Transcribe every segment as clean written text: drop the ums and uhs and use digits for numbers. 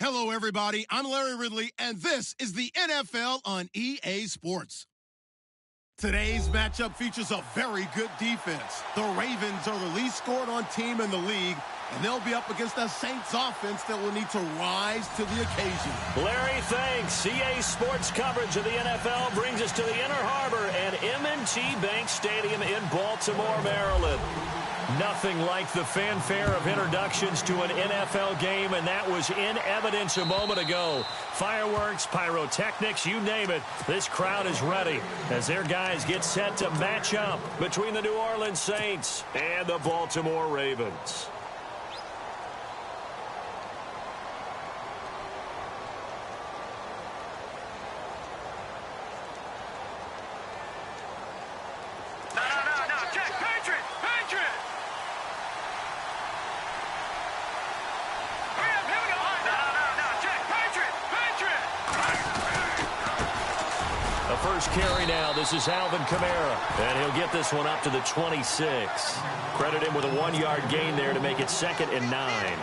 Hello, everybody. I'm Larry Ridley, and this is the NFL on EA Sports. Today's matchup features a very good defense. The Ravens are the least scored on team in the league, and they'll be up against a Saints offense that will need to rise to the occasion. Larry, thanks. EA Sports coverage of the NFL brings us to the Inner Harbor at M&T Bank Stadium in Baltimore, Maryland. Nothing like the fanfare of introductions to an NFL game, and that was in evidence a moment ago. Fireworks, pyrotechnics, you name it. This crowd is ready as their guys get set to match up between the New Orleans Saints and the Baltimore Ravens. Carry now. This is Alvin Kamara, and he'll get this one up to the 26. Credit him with a 1-yard gain there to make it 2nd and 9.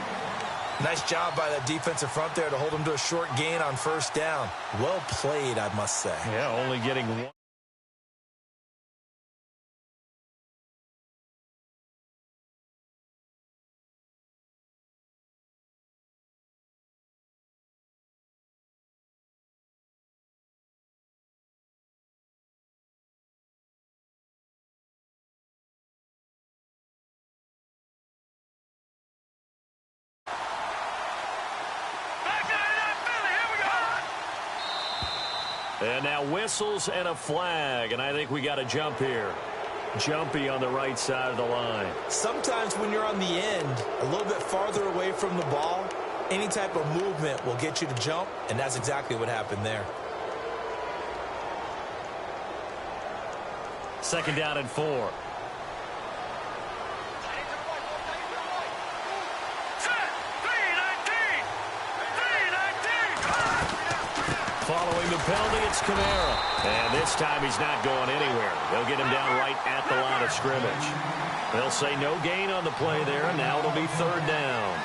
Nice job by that defensive front there to hold him to a short gain on first down. Well played, I must say. Yeah, only getting one. And now whistles and a flag, and I think we got a jump here. Jumpy on the right side of the line. Sometimes when you're on the end, a little bit farther away from the ball, any type of movement will get you to jump, and that's exactly what happened there. 2nd down and 4. Following the penalty, it's Kamara. And this time he's not going anywhere. They'll get him down right at the line of scrimmage. They'll say no gain on the play there, and now it'll be 3rd down.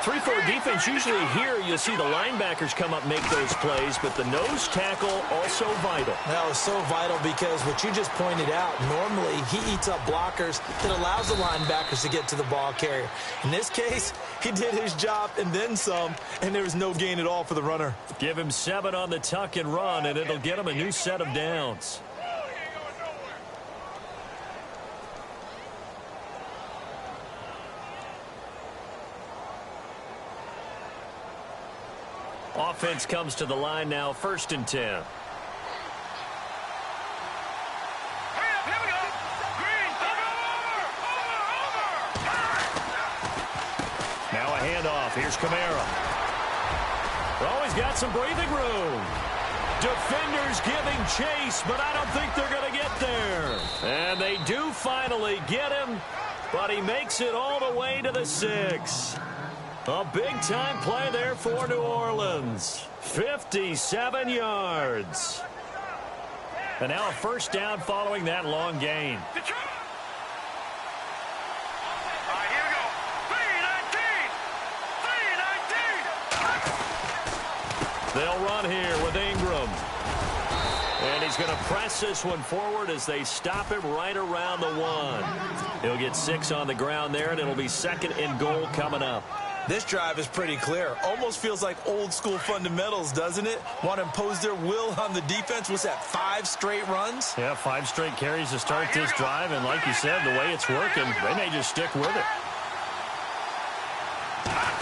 3-4 defense, usually here you'll see the linebackers come up make those plays, but the nose tackle also vital. That was so vital because what you just pointed out, normally he eats up blockers that allows the linebackers to get to the ball carrier. In this case, he did his job and then some, and there was no gain at all for the runner. Give him 7 on the tuck and run, and it'll get him a new set of downs. Offense comes to the line now, 1st and 10. Now a handoff. Here's Kamara. Oh, he's got some breathing room. Defenders giving chase, but I don't think they're going to get there. And they do finally get him, but he makes it all the way to the 6. A big-time play there for New Orleans. 57 yards. And now a 1st down following that long gain. All right, here we go. 3-19. They'll run here with Ingram. And he's going to press this one forward as they stop him right around the 1. He'll get 6 on the ground there, and it'll be 2nd and goal coming up. This drive is pretty clear. Almost feels like old-school fundamentals, doesn't it? Want to impose their will on the defense. Was that 5 straight runs? Yeah, 5 straight carries to start this drive, and like you said, the way it's working, they may just stick with it.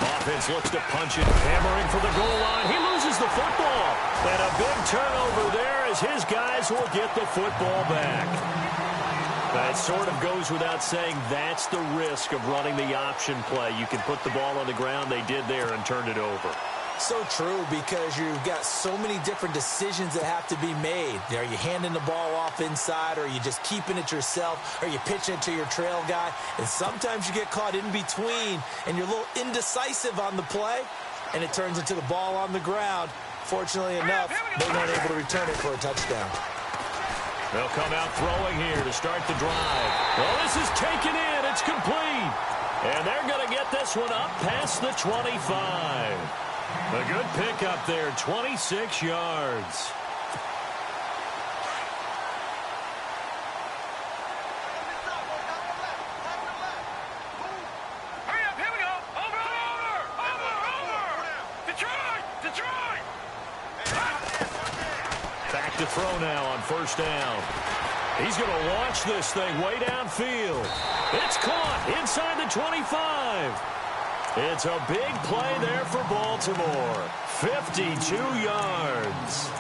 Offense looks to punch it, hammering for the goal line. He loses the football. And a big turnover there as his guys will get the football back. That sort of goes without saying that's the risk of running the option play. You can put the ball on the ground. They did there and turned it over. So true, because you've got so many different decisions that have to be made. Are you handing the ball off inside, or are you just keeping it yourself, or you pitching it to your trail guy? And sometimes you get caught in between, and you're a little indecisive on the play, and it turns into the ball on the ground. Fortunately enough, they weren't able to return it for a touchdown. They'll come out throwing here to start the drive. Well, this is taken in. It's complete. And they're going to get this one up past the 25. A good pickup there, 26 yards. Hurry up, here we go. Over. Detroit. Back to throw now on first down. He's going to launch this thing way downfield. It's caught inside the 25. It's a big play there for Baltimore. 52 yards.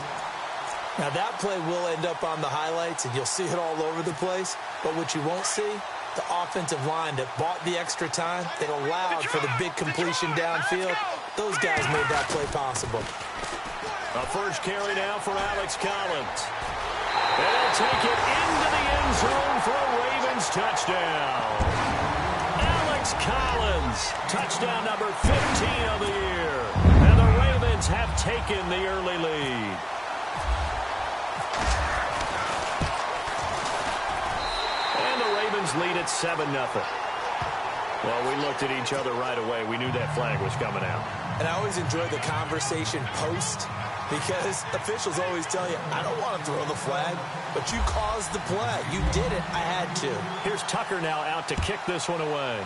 Now, that play will end up on the highlights, and you'll see it all over the place. But what you won't see, the offensive line that bought the extra time, that allowed for the big completion downfield, those guys made that play possible. A first carry now for Alex Collins. They'll take it into the end zone for a Ravens touchdown. Alex Collins, touchdown number 15 of the year. And the Ravens have taken the early lead. And the Ravens lead at 7-0. Well, we looked at each other right away. We knew that flag was coming out. And I always enjoy the conversation post, because officials always tell you, I don't want to throw the flag, but you caused the play. You did it. I had to. Here's Tucker now out to kick this one away.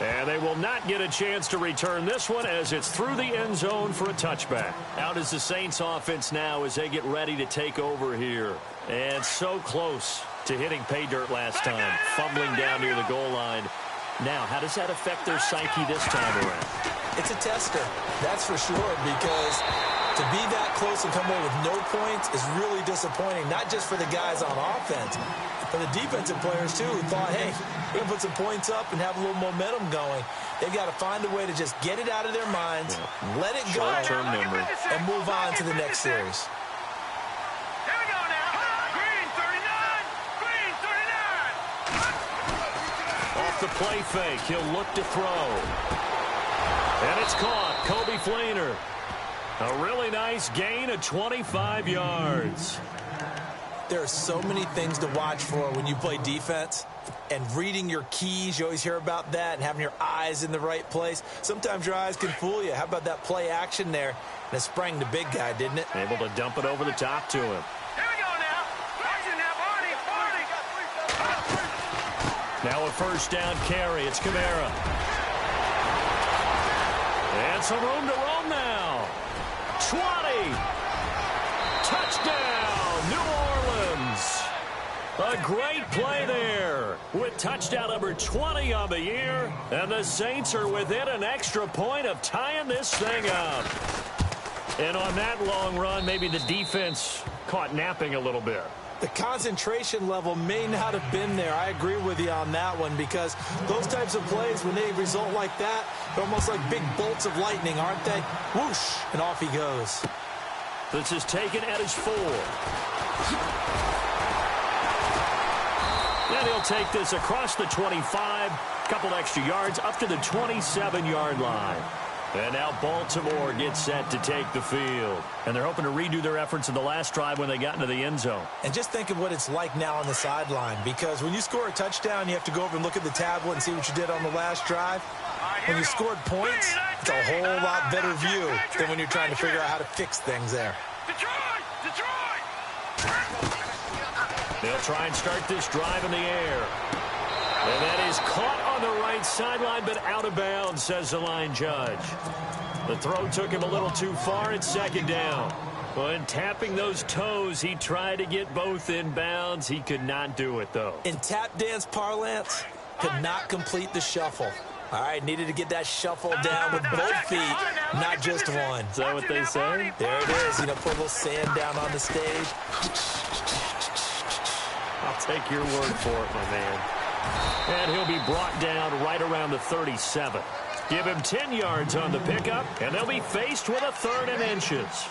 And they will not get a chance to return this one as it's through the end zone for a touchback. Out is the Saints offense now as they get ready to take over here. And so close to hitting pay dirt last time, fumbling down near the goal line. Now, how does that affect their psyche this time around? It's a tester, that's for sure, because to be that close and come away with no points is really disappointing, not just for the guys on offense, but the defensive players, too, who thought, hey, we're going to put some points up and have a little momentum going. They've got to find a way to just get it out of their minds, let it go, short-term memory, and move on to the next series. Here we go now. Green 39. Off the play fake, he'll look to throw. And it's caught. Kobe Fleener. A really nice gain of 25 yards. There are so many things to watch for when you play defense. And reading your keys, you always hear about that, and having your eyes in the right place. Sometimes your eyes can fool you. How about that play action there? And it sprang the big guy, didn't it? Able to dump it over the top to him. Here we go now. Action now, Barney. Now a first down carry. It's Kamara. And some room to roam now. 20. Touchdown, New Orleans. A great play there with touchdown number 20 on the year. And the Saints are within an extra point of tying this thing up. And on that long run, maybe the defense caught napping a little bit. The concentration level may not have been there. I agree with you on that one, because those types of plays, when they result like that, they're almost like big bolts of lightning, aren't they? Whoosh, and off he goes. This is taken at his 4. And he'll take this across the 25, couple extra yards, up to the 27-yard line. And now Baltimore gets set to take the field. And they're hoping to redo their efforts in the last drive when they got into the end zone. And just think of what it's like now on the sideline, because when you score a touchdown, you have to go over and look at the tablet and see what you did on the last drive. When you scored points, it's a whole lot better view than when you're trying to figure out how to fix things there. Detroit! They'll try and start this drive in the air. And that is caught on the right sideline, but out of bounds, says the line judge. The throw took him a little too far. It's second down. When tapping those toes, he tried to get both in bounds. He could not do it, though. In tap dance parlance, could not complete the shuffle. All right, needed to get that shuffle down with both feet, not just one. Is that what they say? There it is. You know, put a little sand down on the stage. I'll take your word for it, my man. And he'll be brought down right around the 37. Give him 10 yards on the pickup, and they'll be faced with a 3rd and inches.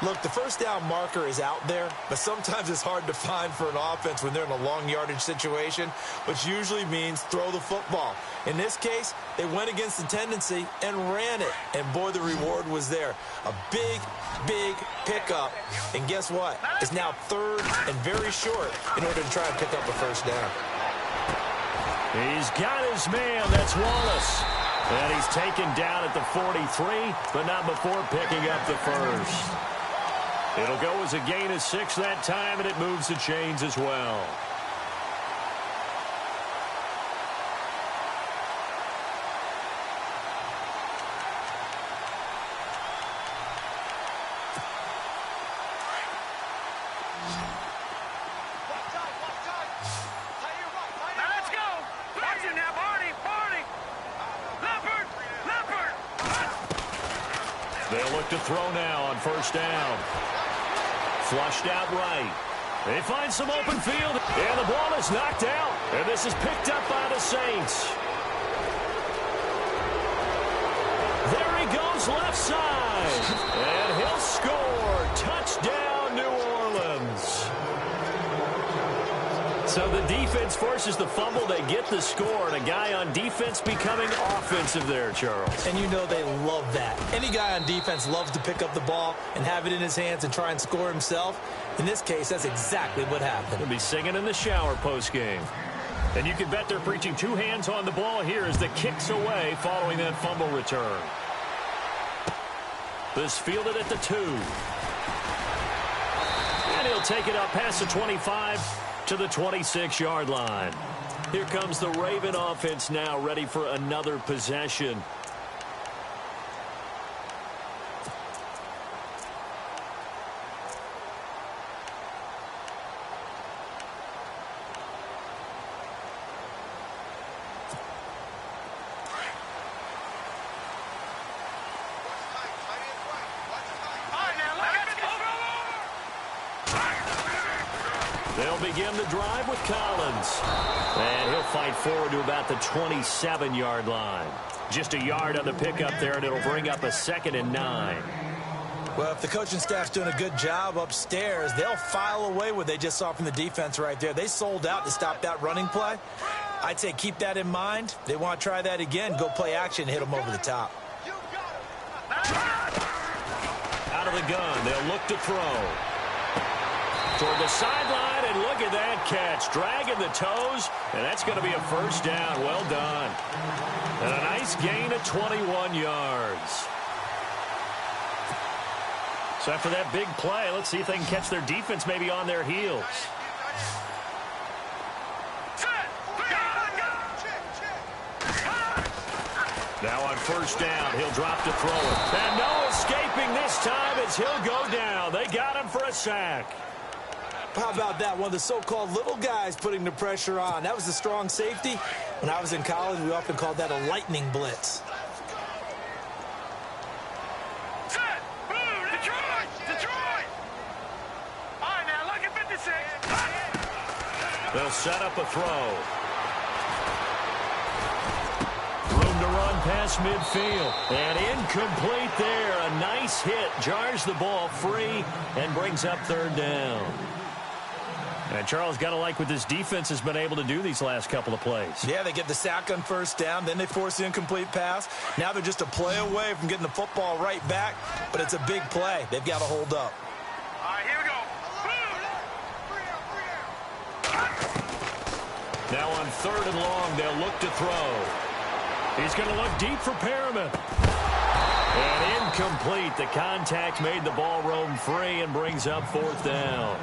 Look, the first down marker is out there, but sometimes it's hard to find for an offense when they're in a long yardage situation, which usually means throw the football. In this case, they went against the tendency and ran it, and boy, the reward was there. A big, big pickup, and guess what? It's now 3rd and very short in order to try and pick up a first down. He's got his man. That's Wallace. And he's taken down at the 43, but not before picking up the first. It'll go as a gain of 6 that time, and it moves the chains as well. They'll look to throw now on first down. Flushed out right. They find some open field, and the ball is knocked out. And this is picked up by the Saints. There he goes left side. And he'll score. Touchdown, New Orleans. So the defense forces the fumble. They get the score, and a guy on defense becoming offensive there, Charles. And you know they love that. Any guy on defense loves to pick up the ball and have it in his hands and try and score himself. In this case, that's exactly what happened. He'll be singing in the shower postgame. And you can bet they're preaching 2 hands on the ball here as the kick's away following that fumble return. This fielded at the 2. And he'll take it up past the 25 to the 26-yard line. Here comes the Raven offense now, ready for another possession. They'll begin the drive with Collins. And he'll fight forward to about the 27-yard line. Just a yard on the pickup there, and it'll bring up a 2nd and 9. Well, if the coaching staff's doing a good job upstairs, they'll file away what they just saw from the defense right there. They sold out to stop that running play. I'd say keep that in mind. They want to try that again. Go play action, hit them over the top. Out of the gun, they'll look to throw. Toward the sideline, and look at that catch. Dragging the toes, and that's going to be a first down. Well done. And a nice gain of 21 yards. So after that big play, let's see if they can catch their defense maybe on their heels. Now on first down, he'll drop to throw it. And no escaping this time as he'll go down. They got him for a sack. How about that? One of the so-called little guys putting the pressure on. That was a strong safety. When I was in college, we often called that a lightning blitz. Detroit! All right, now look at 56. They'll set up a throw. Room to run past midfield. And incomplete there. A nice hit. Jars the ball free and brings up 3rd down. And Charles, got to like what this defense has been able to do these last couple of plays. Yeah, they get the sack on first down, then they force the incomplete pass. Now they're just a play away from getting the football right back, but it's a big play. They've got to hold up. All right, here we go. Now on 3rd and long, they'll look to throw. He's going to look deep for Perriman. And incomplete. The contact made the ball roam free and brings up 4th down.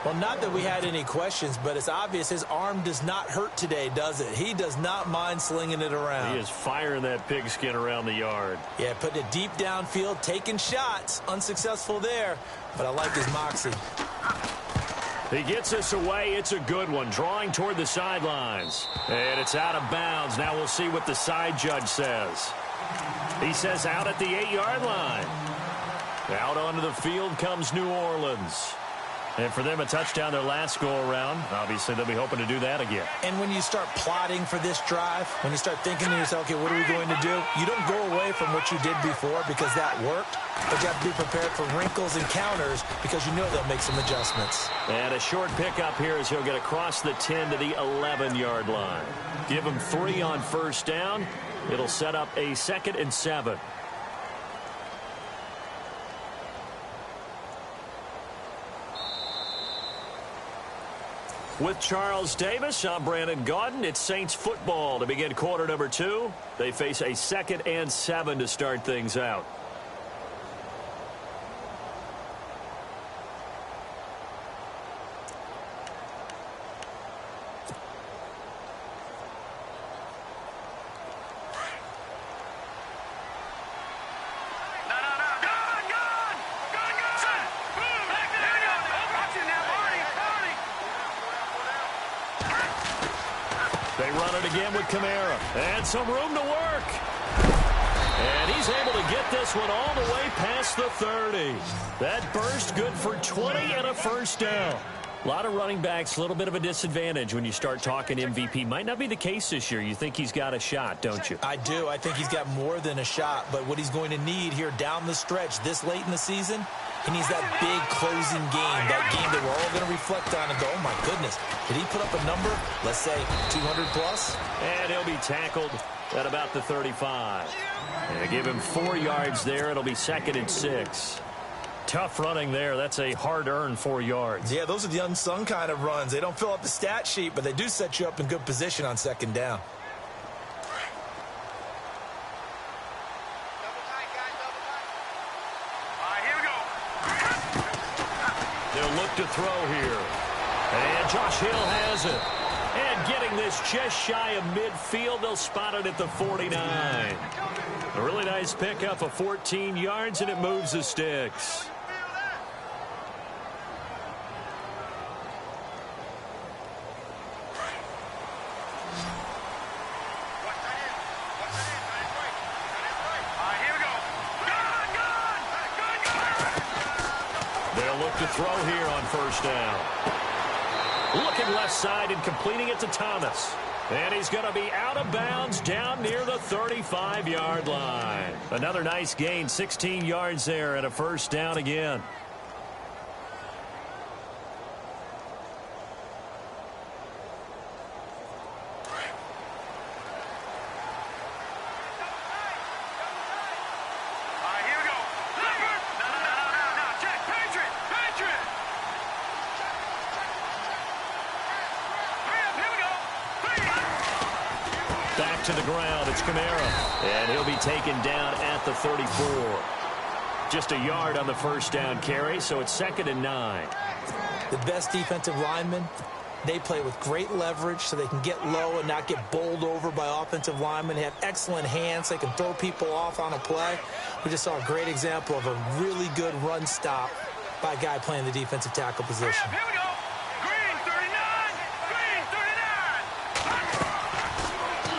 Well, not that we had any questions, but it's obvious his arm does not hurt today, does it? He does not mind slinging it around. He is firing that pigskin around the yard. Yeah, putting it deep downfield, taking shots. Unsuccessful there, but I like his moxie. He gets us away. It's a good one. Drawing toward the sidelines. And it's out of bounds. Now we'll see what the side judge says. He says out at the 8-yard line. Out onto the field comes New Orleans. And for them, a touchdown their last go-around. Obviously, they'll be hoping to do that again. And when you start plotting for this drive, when you start thinking to yourself, okay, what are we going to do? You don't go away from what you did before because that worked. But you have to be prepared for wrinkles and counters because you know they'll make some adjustments. And a short pickup here as he'll get across the 10 to the 11-yard line. Give him 3 on first down. It'll set up a 2nd and 7. With Charles Davis, I'm Brandon Gaudin. It's Saints football to begin quarter number 2. They face a 2nd and 7 to start things out. They run it again with Kamara. And some room to work. And he's able to get this one all the way past the 30. That burst good for 20 and a first down. A lot of running backs, a little bit of a disadvantage when you start talking MVP. Might not be the case this year. You think he's got a shot, don't you? I do. I think he's got more than a shot. But what he's going to need here down the stretch this late in the season, he needs that big closing game, that game that we're all going to reflect on and go, oh, my goodness, did he put up a number, let's say, 200 plus? And he'll be tackled at about the 35. And give him 4 yards there. It'll be 2nd and 6. Tough running there. That's a hard-earned 4 yards. Yeah, those are the unsung kind of runs. They don't fill up the stat sheet, but they do set you up in good position on 2nd down. Look to throw here. And Josh Hill has it. And getting this just shy of midfield, they'll spot it at the 49. A really nice pickup of 14 yards, and it moves the sticks. To throw here on first down. Looking left side and completing it to Thomas. And he's going to be out of bounds down near the 35-yard line. Another nice gain, 16 yards there and a first down again. Back to the ground, it's Kamara. And he'll be taken down at the 34. Just a yard on the first down carry, so it's 2nd and 9. The best defensive linemen, they play with great leverage so they can get low and not get bowled over by offensive linemen. They have excellent hands. They can throw people off on a play. We just saw a great example of a really good run stop by a guy playing the defensive tackle position. Here we go. Green 39. Green 39.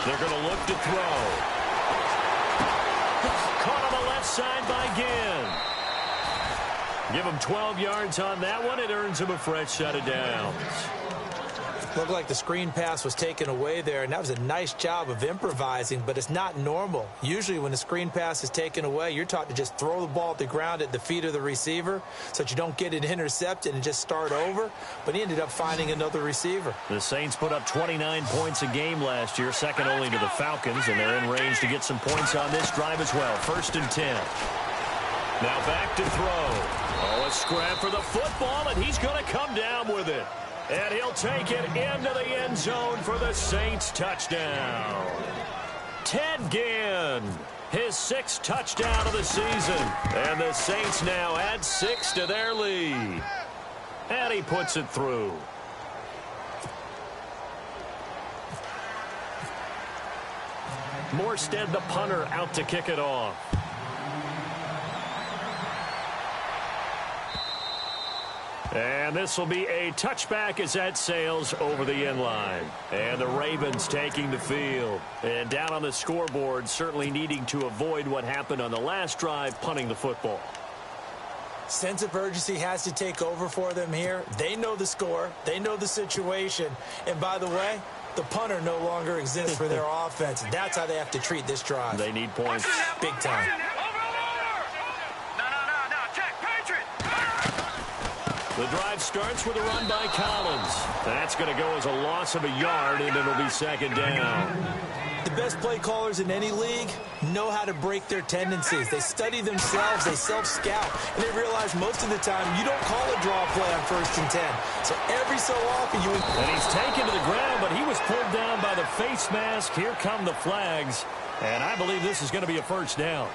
They're going to look to throw. Caught on the left side by Ginn. Give him 12 yards on that one. It earns him a fresh set of downs. Looked like the screen pass was taken away there, and that was a nice job of improvising, but it's not normal. Usually when the screen pass is taken away, you're taught to just throw the ball at the ground at the feet of the receiver so that you don't get it intercepted and just start over, but he ended up finding another receiver. The Saints put up 29 points a game last year, second only to the Falcons, and they're in range to get some points on this drive as well. 1st and 10. Now back to throw. Oh, a scrap for the football, and he's going to come down with it. And he'll take it into the end zone for the Saints touchdown. Ted Ginn, his 6th touchdown of the season. And the Saints now add 6 to their lead. And he puts it through. Morstead, the punter, out to kick it off. And this will be a touchback as that sails over the end line. And the Ravens taking the field. And down on the scoreboard, certainly needing to avoid what happened on the last drive, punting the football. Sense of urgency has to take over for them here. They know the score. They know the situation. And by the way, the punter no longer exists for their offense. That's how they have to treat this drive. They need points. Big time. The drive starts with a run by Collins. That's going to go as a loss of a yard, and it'll be second down. The best play callers in any league know how to break their tendencies. They study themselves, they self-scout, and they realize most of the time you don't call a draw play on 1st and 10. So every so often you... And he's taken to the ground, but he was pulled down by the face mask. Here come the flags, and I believe this is going to be a first down.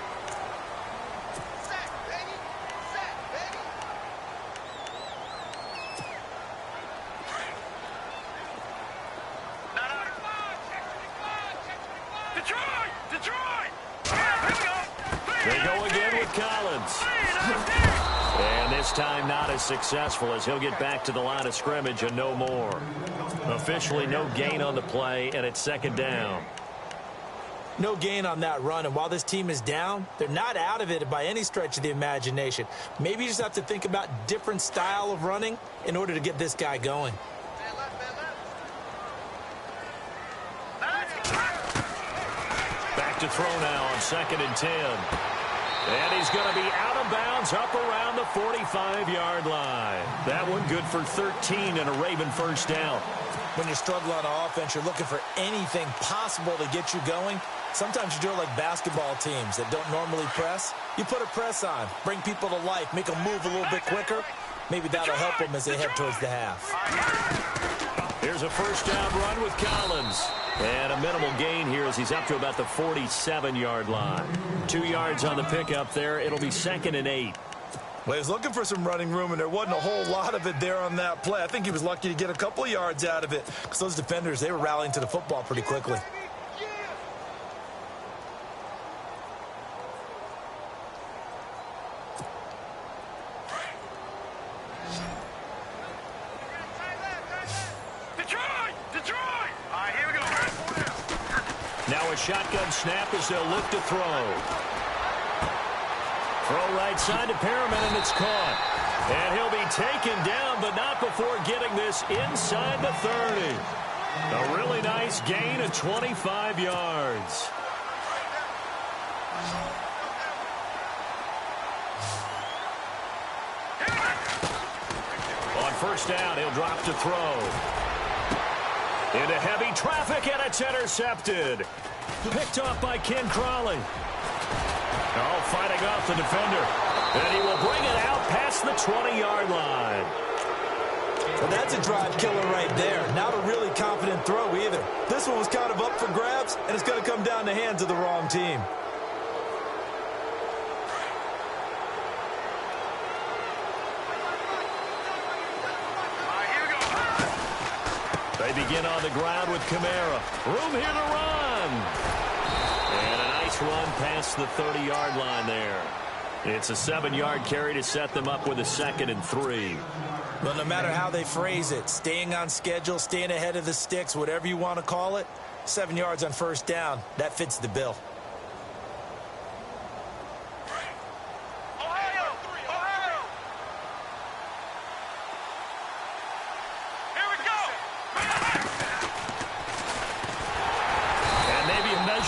They go again with Collins. And this time not as successful as he'll get back to the line of scrimmage and no more. Officially no gain on the play, and it's second down. No gain on that run, and while this team is down, they're not out of it by any stretch of the imagination. Maybe you just have to think about different style of running in order to get this guy going. Back to throw now on 2nd and 10. And he's going to be out of bounds up around the 45-yard line. That one good for 13 and a Raven first down. When you struggle on offense, you're looking for anything possible to get you going. Sometimes you do it like basketball teams that don't normally press. You put a press on, bring people to life, make them move a little bit quicker. Maybe that'll help them as they head towards the half. Here's a first down run with Collins. And a minimal gain here as he's up to about the 47-yard line. 2 yards on the pickup there. It'll be 2nd and 8. Well, he was looking for some running room, and there wasn't a whole lot of it there on that play. I think he was lucky to get a couple of yards out of it because those defenders, they were rallying to the football pretty quickly. Now a shotgun snap as they'll look to throw. Throw right side to Perriman, and it's caught. And he'll be taken down, but not before getting this inside the 30. A really nice gain of 25 yards. On first down, he'll drop to throw. Into heavy traffic, and it's intercepted. Picked off by Ken Crawley. Oh, fighting off the defender. And he will bring it out past the 20-yard line. Well, that's a drive killer right there. Not a really confident throw either. This one was kind of up for grabs, and it's going to come down the hands of the wrong team. They begin on the ground with Kamara. Room here to run. And a nice run past the 30-yard line there. It's a 7-yard carry to set them up with a 2nd and 3. Well, no matter how they phrase it, staying on schedule, staying ahead of the sticks, whatever you want to call it, 7 yards on first down, that fits the bill.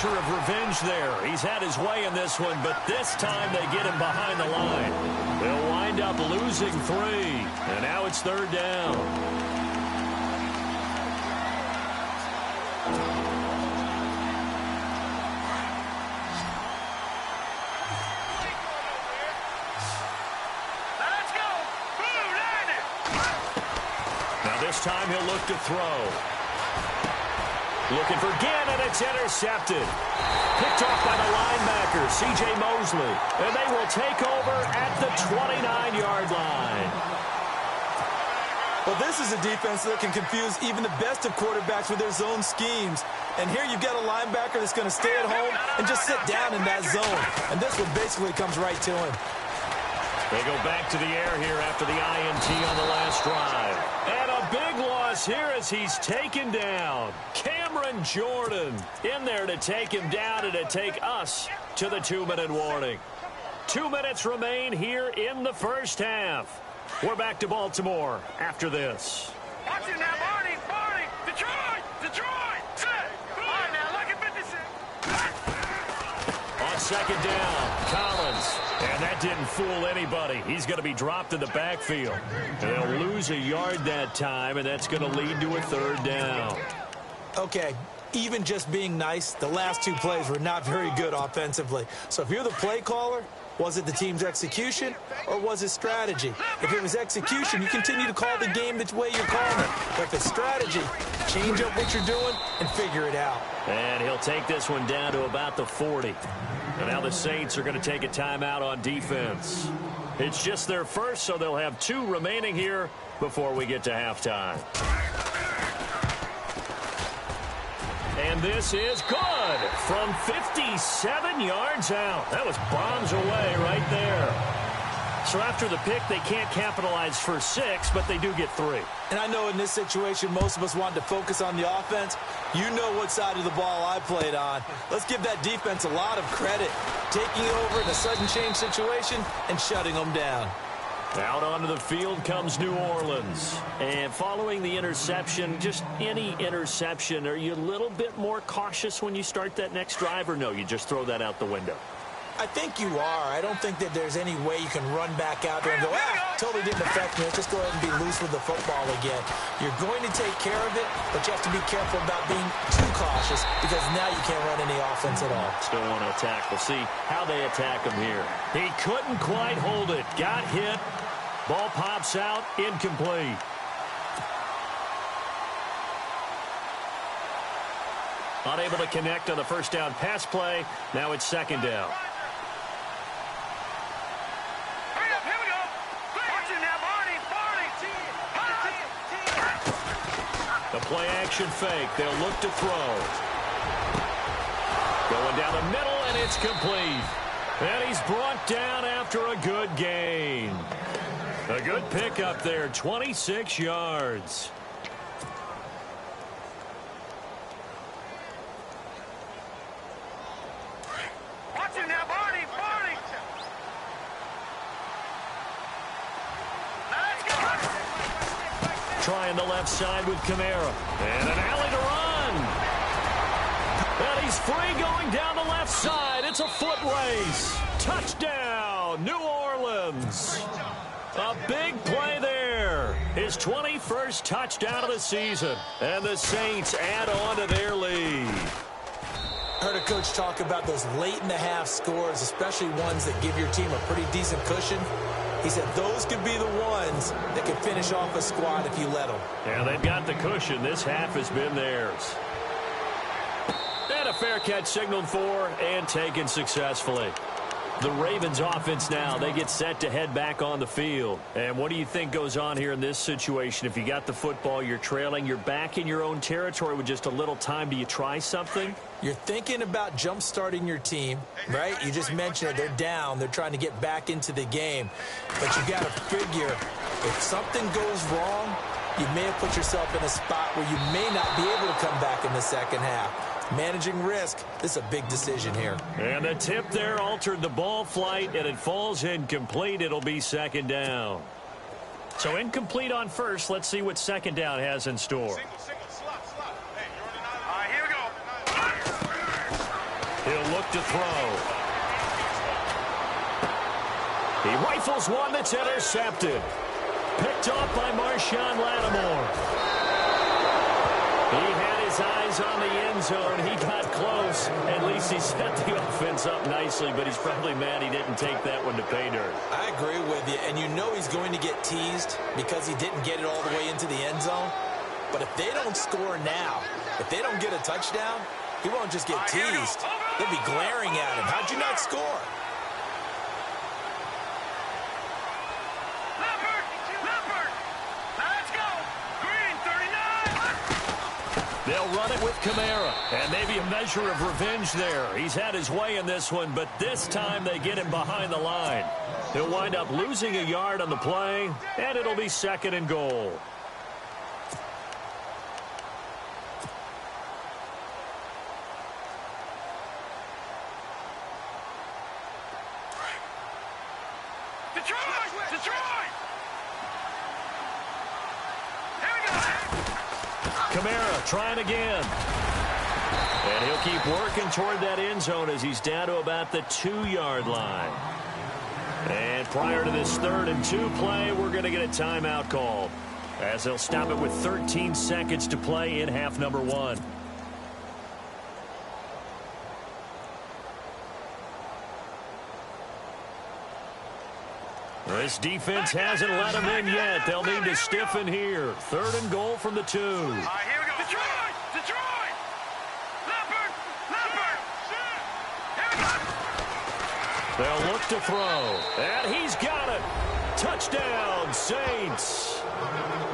Of revenge there. He's had his way in this one, but this time they get him behind the line. They'll wind up losing 3, and now it's 3rd down. Let's go. Now this time he'll look to throw. Looking for Gann, and it's intercepted. Picked off by the linebacker, C.J. Mosley. And they will take over at the 29-yard line. Well, this is a defense that can confuse even the best of quarterbacks with their zone schemes. And here you've got a linebacker that's going to stay at home and just sit down in that zone. And this one basically comes right to him. They go back to the air here after the INT on the last drive. And a big loss here as he's taken down. Cameron Jordan in there to take him down and to take us to the 2-minute warning. 2 minutes remain here in the first half. We're back to Baltimore after this. Watch it now, Barney, Barney, Detroit, Detroit, set. All right, now, look at 56. On second down, Collins. And And that didn't fool anybody. He's going to be dropped in the backfield. And they'll lose a yard that time, and that's going to lead to a third down. Okay, even just being nice, the last two plays were not very good offensively. So if you're the play caller, was it the team's execution or was it strategy? If it was execution, you continue to call the game the way you're calling it. But if it's strategy, change up what you're doing and figure it out. And he'll take this one down to about the 40. And now the Saints are going to take a timeout on defense. It's just their first, so they'll have 2 remaining here before we get to halftime. And this is good from 57 yards out. That was bombs away right there. So after the pick, they can't capitalize for 6, but they do get 3. And I know in this situation, most of us wanted to focus on the offense. You know what side of the ball I played on. Let's give that defense a lot of credit. Taking over in a sudden change situation and shutting them down. Out onto the field comes New Orleans. And following the interception, just any interception, are you a little bit more cautious when you start that next drive, or no, you just throw that out the window? I think you are. I don't think that there's any way you can run back out there and go, totally didn't affect me. Let's just go ahead and be loose with the football again. You're going to take care of it, but you have to be careful about being too cautious because now you can't run any offense at all. Still want to attack. We'll see how they attack him here. He couldn't quite hold it. Got hit. Ball pops out. Incomplete. Unable to connect on the first down pass play. Now it's second down. The play-action fake. They'll look to throw. Going down the middle, and it's complete. And he's brought down after a good gain. A good pickup there, 26 yards. Watch it now, Barney, Barney. Trying the left side with Kamara. And an alley to run. And he's free going down the left side. It's a foot race. Touchdown, New Orleans. A big play there. His 21st touchdown of the season. And the Saints add on to their lead. Heard a coach talk about those late-in-the-half scores, especially ones that give your team a pretty decent cushion. He said those could be the ones that could finish off a squad if you let them. Yeah, they've got the cushion. This half has been theirs. And a fair catch signaled for and taken successfully. The Ravens offense now, they get set to head back on the field. And what do you think goes on here in this situation? If you got the football, you're trailing, you're back in your own territory with just a little time. Do you try something? You're thinking about jump-starting your team, right? You just mentioned it. They're down. They're trying to get back into the game. But you got to figure, if something goes wrong, you may have put yourself in a spot where you may not be able to come back in the second half. Managing risk, this is a big decision here. And the tip there altered the ball flight, and it falls incomplete. It'll be second down. So incomplete on first. Let's see what second down has in store. Here we go. He'll look to throw. He rifles one that's intercepted. Picked off by Marshawn Lattimore. He had his eyes on the end zone. He got close. At least he set the offense up nicely, but he's probably mad he didn't take that one to pay dirt. I agree with you, and you know he's going to get teased because he didn't get it all the way into the end zone. But if they don't score now, if they don't get a touchdown, he won't just get teased. They'll be glaring at him. How'd you not score? They'll run it with Kamara, and maybe a measure of revenge there. He's had his way in this one, but this time they get him behind the line. He'll wind up losing a yard on the play, and it'll be second and goal. Kamara trying again. And he'll keep working toward that end zone as he's down to about the 2-yard line. And prior to this 3rd and 2 play, we're going to get a timeout called, as they'll stop it with 13 seconds to play in half number 1. This defense hasn't let them in yet. They'll need to stiffen here. 3rd and goal from the 2. All right, here we go. Detroit! Detroit! Leopard! Leopard! Here we go. They'll look to throw. And he's got it. Touchdown, Saints.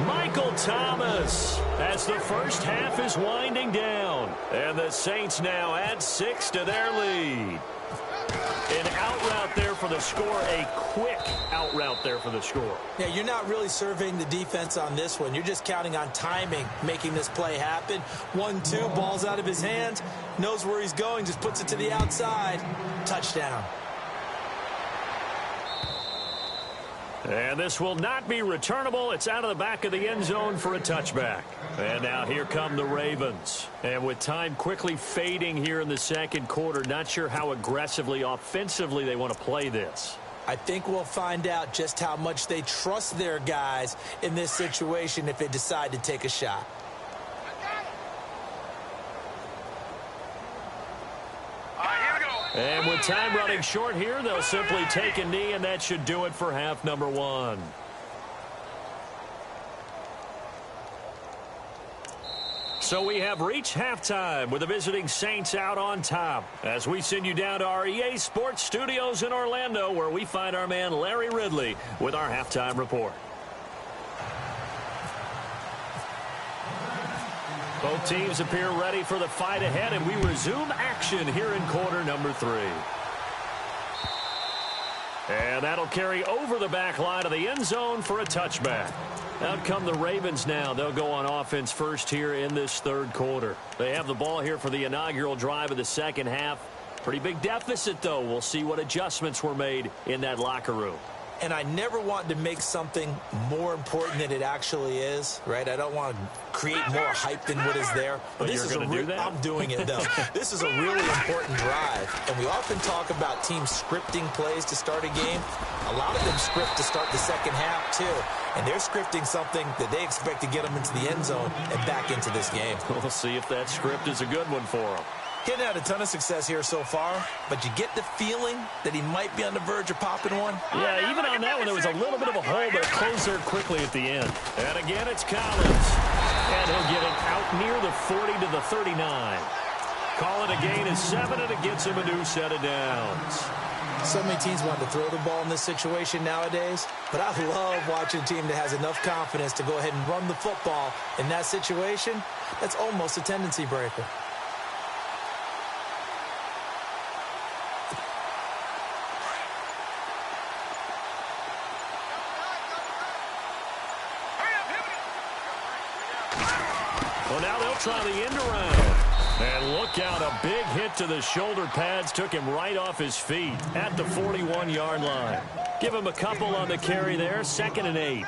Michael Thomas, as the first half is winding down. And the Saints now add 6 to their lead. An out route there for the score, a quick out route there for the score. Yeah, you're not really surveying the defense on this one. You're just counting on timing, making this play happen. 1-2, ball's out of his hands, knows where he's going, just puts it to the outside. Touchdown. And this will not be returnable. It's out of the back of the end zone for a touchback. And now here come the Ravens. And with time quickly fading here in the second quarter, not sure how aggressively, offensively they want to play this. I think we'll find out just how much they trust their guys in this situation if they decide to take a shot. And with time running short here, they'll simply take a knee, and that should do it for half number 1. So we have reached halftime with the visiting Saints out on top, as we send you down to our EA Sports Studios in Orlando, where we find our man Larry Ridley with our halftime report. Both teams appear ready for the fight ahead, and we resume action here in quarter number 3. And that'll carry over the back line of the end zone for a touchback. Out come the Ravens now. They'll go on offense first here in this 3rd quarter. They have the ball here for the inaugural drive of the second half. Pretty big deficit, though. We'll see what adjustments were made in that locker room. And I never want to make something more important than it actually is, right? I don't want to create more hype than what is there. But this you're going to do that? I'm doing it, though. This is a really important drive. And we often talk about teams scripting plays to start a game. A lot of them script to start the second half, too. And they're scripting something that they expect to get them into the end zone and back into this game. We'll see if that script is a good one for them. Getting had a ton of success here so far, but you get the feeling that he might be on the verge of popping one. Yeah, even on that one, there was a little bit of a hole, but it closed there quickly at the end. And again, it's Collins. And he'll get it out near the 40 to the 39. Call it a gain of 7, and it gets him a new set of downs. So many teams want to throw the ball in this situation nowadays, but I love watching a team that has enough confidence to go ahead and run the football in that situation. That's almost a tendency breaker. Well, now they'll try the end around. And look out, a big hit to the shoulder pads took him right off his feet at the 41-yard line. Give him a couple on the carry there, 2nd and 8.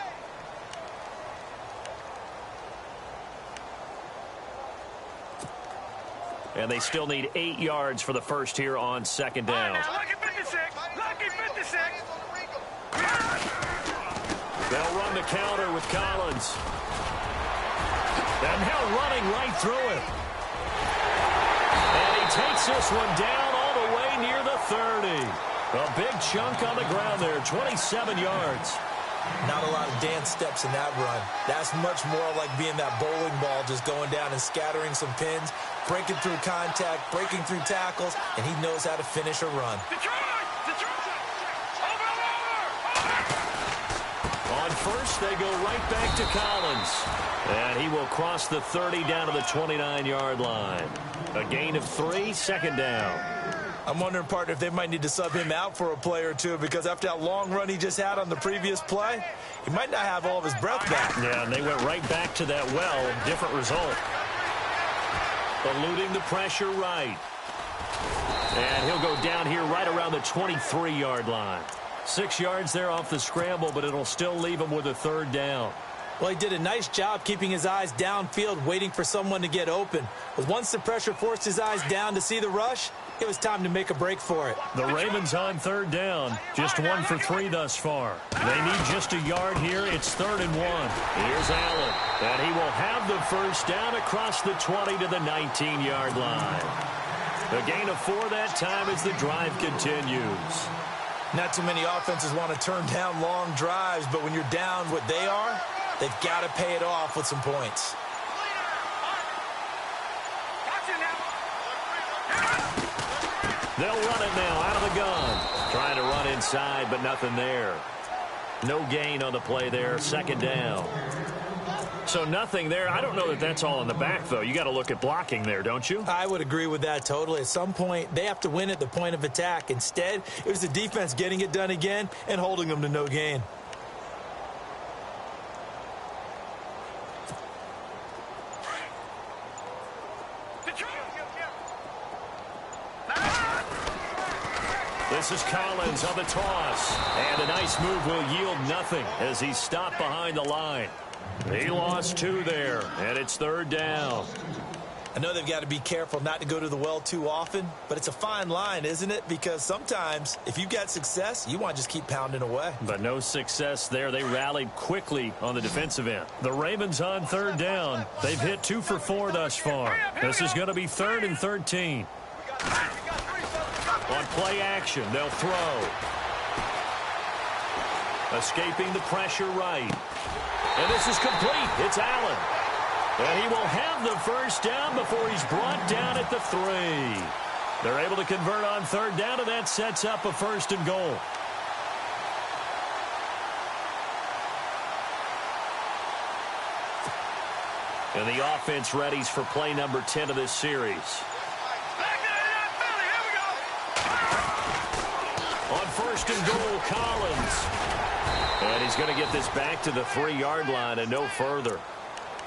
And they still need 8 yards for the first here on 2nd down. Lucky 56. Lucky 56. They'll run the counter with Collins. And now running right through it. And he takes this one down all the way near the 30. A big chunk on the ground there, 27 yards. Not a lot of dance steps in that run. That's much more like being that bowling ball, just going down and scattering some pins, breaking through contact, breaking through tackles, and he knows how to finish a run. Detroit! Detroit! Over! On first, they go right back to Collins. And he will cross the 30 down to the 29-yard line. A gain of 3, 2nd down. I'm wondering, partner, if they might need to sub him out for a play or two, because after that long run he just had on the previous play, he might not have all of his breath back. Yeah, and they went right back to that well. Different result. Eluding the pressure right. And he'll go down here right around the 23-yard line. 6 yards there off the scramble, but it'll still leave him with a 3rd down. Well, he did a nice job keeping his eyes downfield, waiting for someone to get open. But once the pressure forced his eyes down to see the rush, It was time to make a break for it. The Ravens on third down. Just 1 for 3 thus far. They need just a yard here. It's 3rd and 1. Here's Allen. And he will have the first down across the 20 to the 19-yard line. A gain of 4 that time as the drive continues. Not too many offenses want to turn down long drives, but when you're down what they are, they've got to pay it off with some points. They'll run it now out of the gun. Trying to run inside, but nothing there. No gain on the play there. 2nd down. So nothing there. I don't know that that's all in the back, though. You got to look at blocking there, don't you? I would agree with that totally. At some point, they have to win at the point of attack. Instead, it was the defense getting it done again and holding them to no gain. This is Collins on the toss. And a nice move will yield nothing as he's stopped behind the line. He lost 2 there, and it's 3rd down. I know they've got to be careful not to go to the well too often, but it's a fine line, isn't it? Because sometimes, if you've got success, you want to just keep pounding away. But no success there. They rallied quickly on the defensive end. The Ravens on 3rd down. They've hit 2 for 4 thus far. This is going to be 3rd and 13. On play action, they'll throw. Escaping the pressure right. And this is complete. It's Allen. And he will have the first down before he's brought down at the 3. They're able to convert on 3rd down, and that sets up a 1st and goal. And the offense readies for play number 10 of this series. On 1st and goal, Collins. And he's going to get this back to the 3-yard line and no further.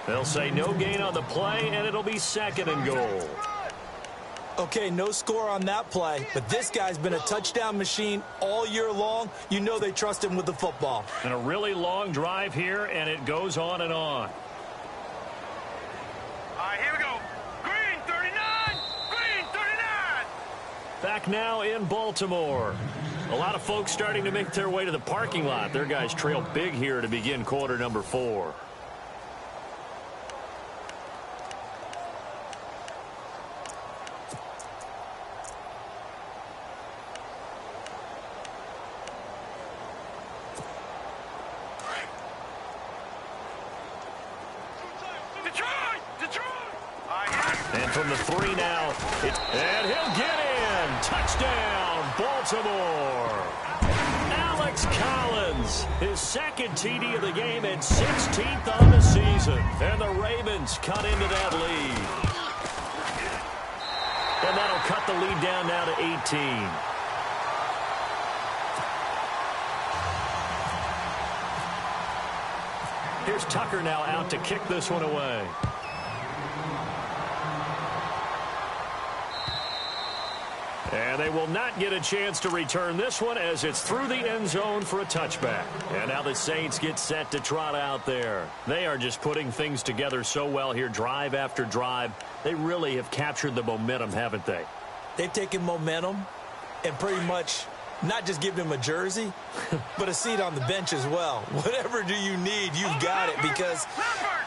They'll say no gain on the play, and it'll be 2nd and goal. Okay, no score on that play, but this guy's been a touchdown machine all year long. You know they trust him with the football. And a really long drive here, and it goes on and on. All right, here we go. Green 39. Green 39. Back now in Baltimore. A lot of folks starting to make their way to the parking lot. Their guys trail big here to begin quarter number 4. And from the 3 now, and he'll get in. Touchdown, Baltimore. Alex Collins, his 2nd TD of the game and 16th on the season. And the Ravens cut into that lead. And that'll cut the lead down now to 18. Here's Tucker now out to kick this one away. And they will not get a chance to return this one as it's through the end zone for a touchback. And now the Saints get set to trot out there. They are just putting things together so well here, drive after drive. They really have captured the momentum, haven't they? They've taken momentum and pretty much not just given him a jersey, but a seat on the bench as well. Whatever do you need, you've got it, because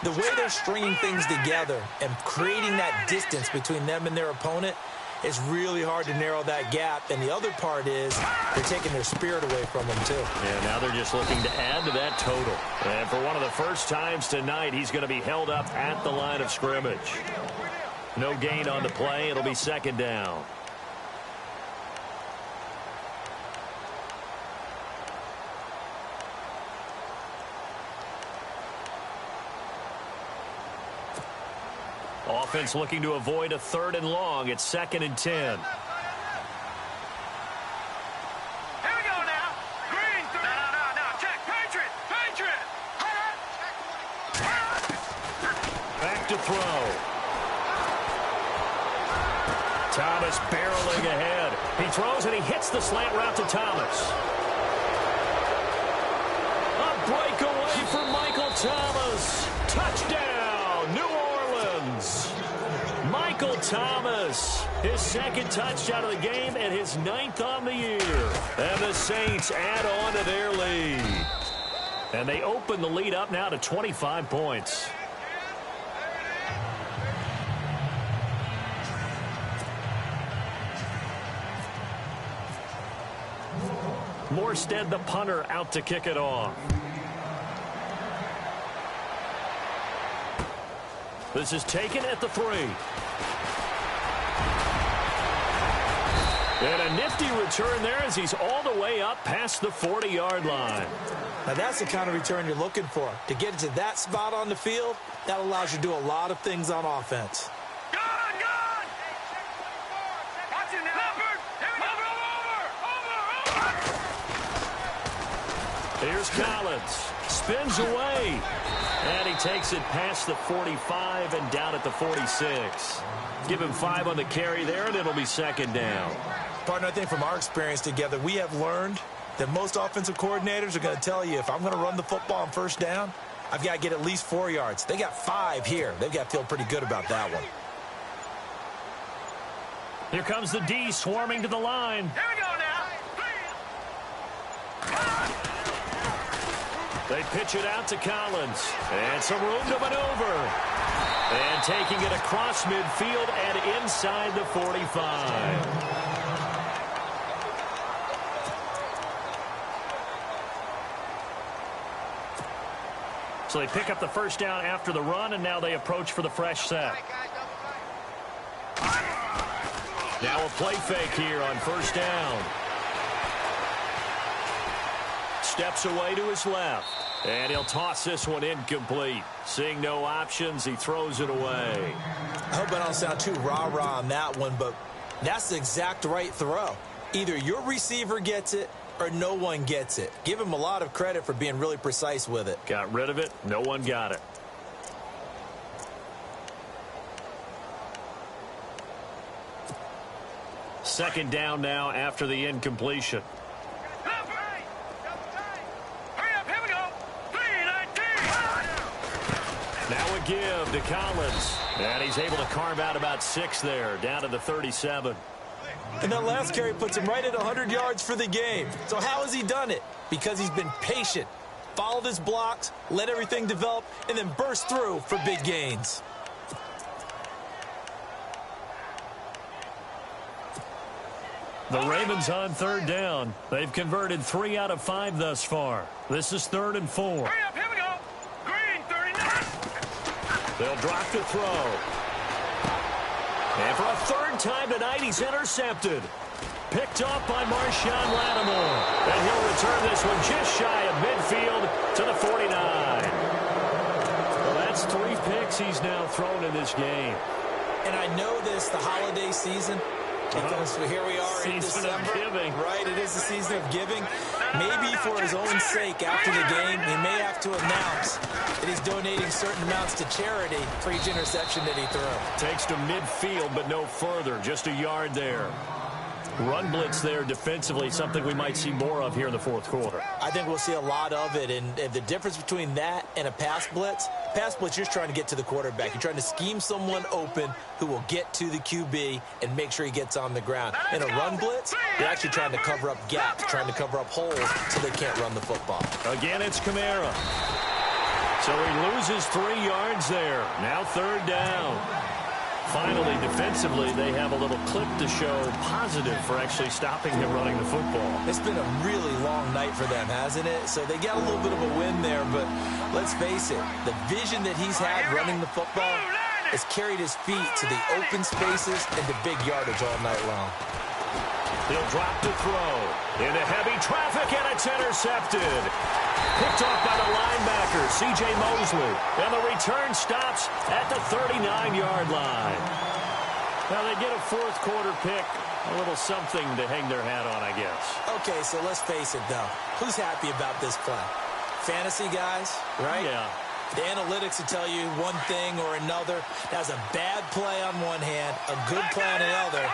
the way they're stringing things together and creating that distance between them and their opponent, it's really hard to narrow that gap. And the other part is they're taking their spirit away from them, too. And now they're just looking to add to that total. And for one of the first times tonight, he's going to be held up at the line of scrimmage. No gain on the play. It'll be 2nd down. Offense looking to avoid a 3rd and long. It's 2nd and 10. Here we go now. Green. No. Check. Patriot. Back to throw. Thomas barreling ahead. He throws and he hits the slant route to Thomas. A breakaway for Michael Thomas. Touchdown, New Orleans. Michael Michael Thomas, his second touchdown of the game and his 9th on the year. And the Saints add on to their lead. And they open the lead up now to 25 points. Morstead, the punter, out to kick it off. This is taken at the 3. And a nifty return there as he's all the way up past the 40-yard line. Now that's the kind of return you're looking for. To get to that spot on the field, that allows you to do a lot of things on offense. Here's Collins. Spins away. And he takes it past the 45 and down at the 46. Give him 5 on the carry there, and it'll be second down. Partner, I think from our experience together, we have learned that most offensive coordinators are going to tell you, if I'm going to run the football on first down, I've got to get at least 4 yards. They got 5 here. They've got to feel pretty good about that one. Here comes the D swarming to the line. Here we go now. They pitch it out to Collins. And some room to maneuver. And taking it across midfield and inside the 45. So they pick up the first down after the run, and now they approach for the fresh set. Now a play fake here on first down. Steps away to his left. And he'll toss this one incomplete. Seeing no options, he throws it away. I hope I don't sound too rah-rah on that one, but that's the exact right throw. Either your receiver gets it or no one gets it. Give him a lot of credit for being really precise with it. Got rid of it. No one got it. Second down now after the incompletion. Now a give to Collins. And he's able to carve out about 6 there, down to the 37. And that last carry puts him right at 100 yards for the game. So how has he done it? Because he's been patient, followed his blocks, let everything develop, and then burst through for big gains. The Ravens on third down. They've converted 3 out of 5 thus far. This is 3rd and 4. Hurry up, here we go. Green, 39. They'll drop to throw. And for a 3rd time tonight, he's intercepted. Picked off by Marshawn Lattimore. And he'll return this one just shy of midfield to the 49. Well, that's 3 picks he's now thrown in this game. And I know this, the holiday season, because here we are in December. Season of giving. Right, it is the season of giving. Maybe for his own sake after the game, he may have to announce that he's donating certain amounts to charity for each interception that he threw. Takes to midfield, but no further. Just a yard there. Run blitz there defensively, something we might see more of here in the 4th quarter. I think we'll see a lot of it, and the difference between that and a pass blitz, you're just trying to get to the quarterback. You're trying to scheme someone open who will get to the QB and make sure he gets on the ground. In a run blitz, you're actually trying to cover up gaps, trying to cover up holes so they can't run the football. Again, it's Kamara. So he loses 3 yards there. Now 3rd down. Finally, defensively, they have a little clip to show positive for actually stopping him running the football. It's been a really long night for them, hasn't it? So they got a little bit of a win there, but let's face it, the vision that he's had running the football has carried his feet to the open spaces and the big yardage all night long. He'll drop to throw. Into heavy traffic, and it's intercepted. Picked off by the linebacker, C.J. Mosley. And the return stops at the 39-yard line. Now they get a 4th quarter pick. A little something to hang their hat on, I guess. Okay, so let's face it, though. Who's happy about this play? Fantasy guys, right? Yeah. The analytics will tell you one thing or another. That was a bad play on one hand, a good play on another,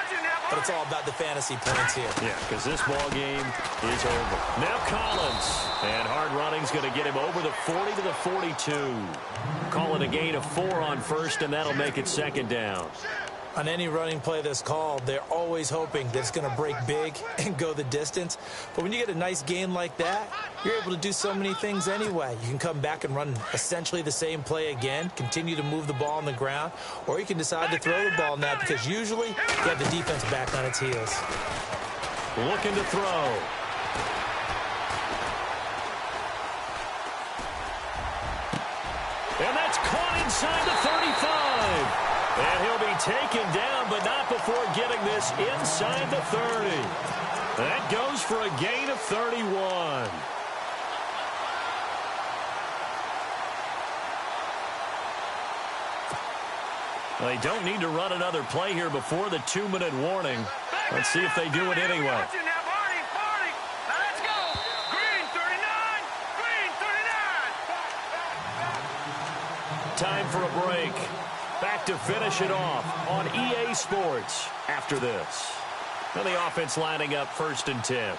but it's all about the fantasy points here. Yeah, because this ball game is over. Now Collins. And hard running's going to get him over the 40 to the 42. Call it a gain of 4 on first, and that'll make it 2nd down. On any running play that's called, they're always hoping that it's going to break big and go the distance. But when you get a nice gain like that, you're able to do so many things anyway. You can come back and run essentially the same play again, continue to move the ball on the ground, or you can decide to throw the ball now because usually you have the defense back on its heels. Looking to throw. And that's caught inside the 35. And he'll be taken down, but not before getting this inside the 30. That goes for a gain of 31. They don't need to run another play here before the 2-minute warning. Let's see if they do it anyway. Time for a break. Back to finish it off on EA Sports after this. And the offense lining up 1st and 10. No,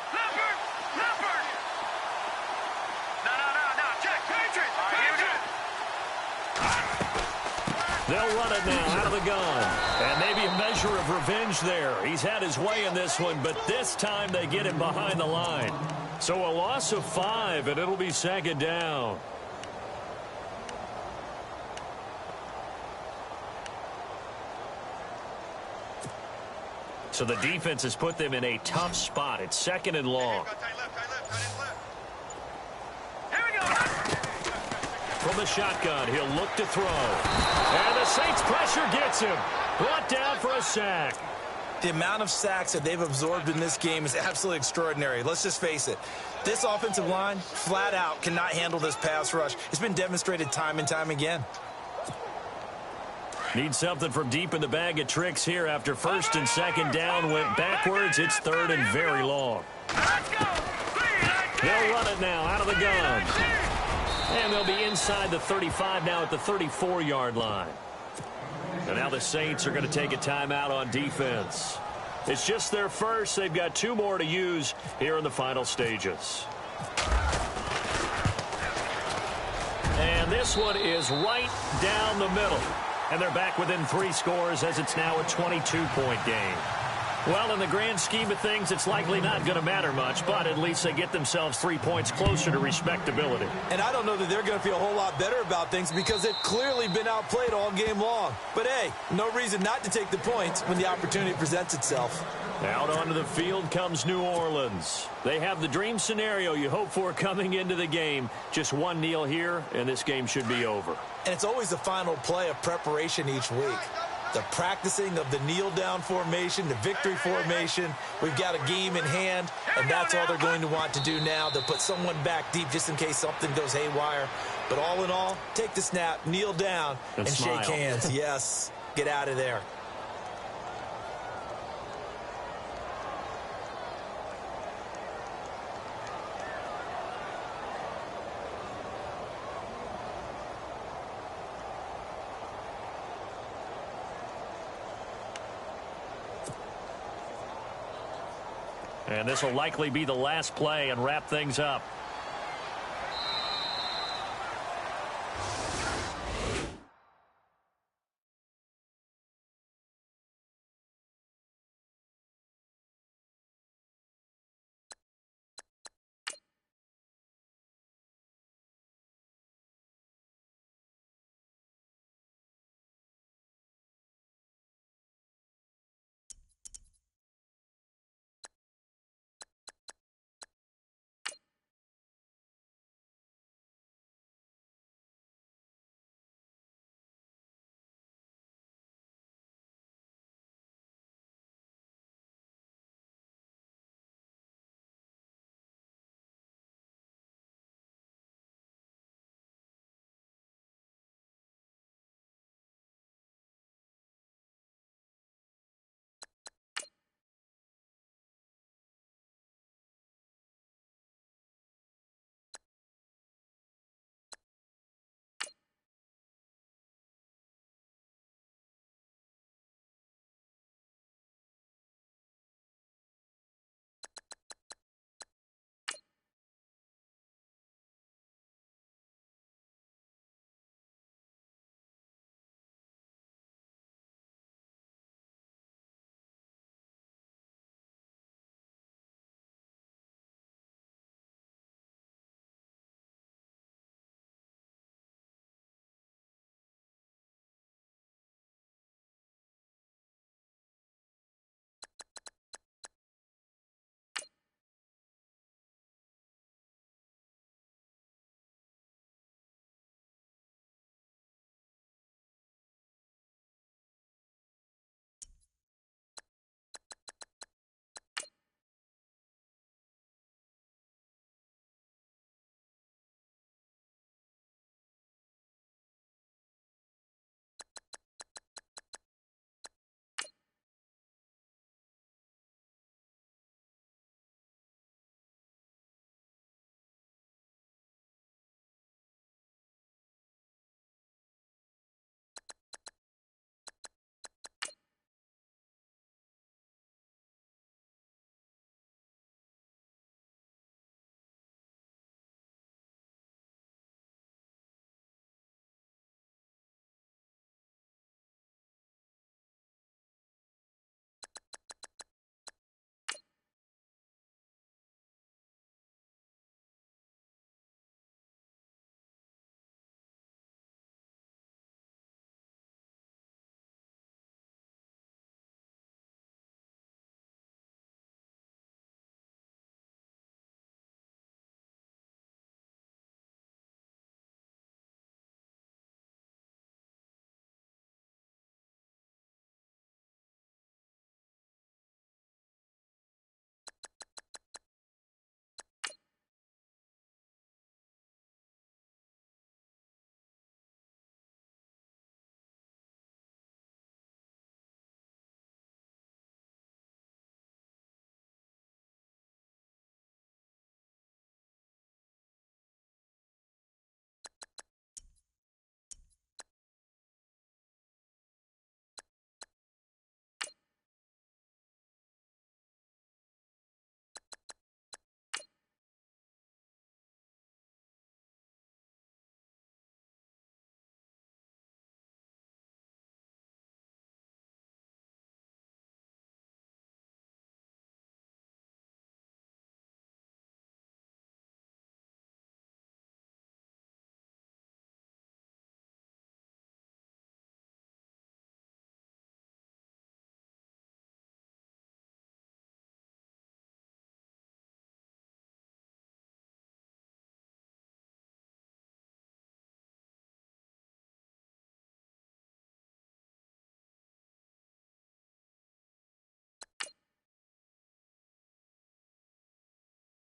Jack, Patriots. They'll run it now out of the gun. And maybe a measure of revenge there. He's had his way in this one, but this time they get him behind the line. So a loss of 5, and it'll be 2nd down. So the defense has put them in a tough spot. It's 2nd and long. Here we go. From the shotgun, he'll look to throw. And the Saints pressure gets him. Brought down for a sack. The amount of sacks that they've absorbed in this game is absolutely extraordinary. Let's just face it. This offensive line, flat out, cannot handle this pass rush. It's been demonstrated time and time again. Need something from deep in the bag of tricks here after 1st and 2nd down went backwards. It's 3rd and very long. Let's go. They'll run it now out of the gun. And they'll be inside the 35 now at the 34-yard line. And now the Saints are going to take a timeout on defense. It's just their first. They've got 2 more to use here in the final stages. And this one is right down the middle. And they're back within 3 scores as it's now a 22-point game. Well, in the grand scheme of things, it's likely not going to matter much, but at least they get themselves 3 points closer to respectability. And I don't know that they're going to feel a whole lot better about things because they've clearly been outplayed all game long. But, hey, no reason not to take the points when the opportunity presents itself. Out onto the field comes New Orleans. They have the dream scenario you hope for coming into the game. Just one kneel here, and this game should be over. And it's always the final play of preparation each week. The practicing of the kneel-down formation, the victory formation. We've got a game in hand, and that's all they're going to want to do now. They'll put someone back deep just in case something goes haywire. But all in all, take the snap, kneel down, and shake hands. Yes, get out of there. And this will likely be the last play and wrap things up.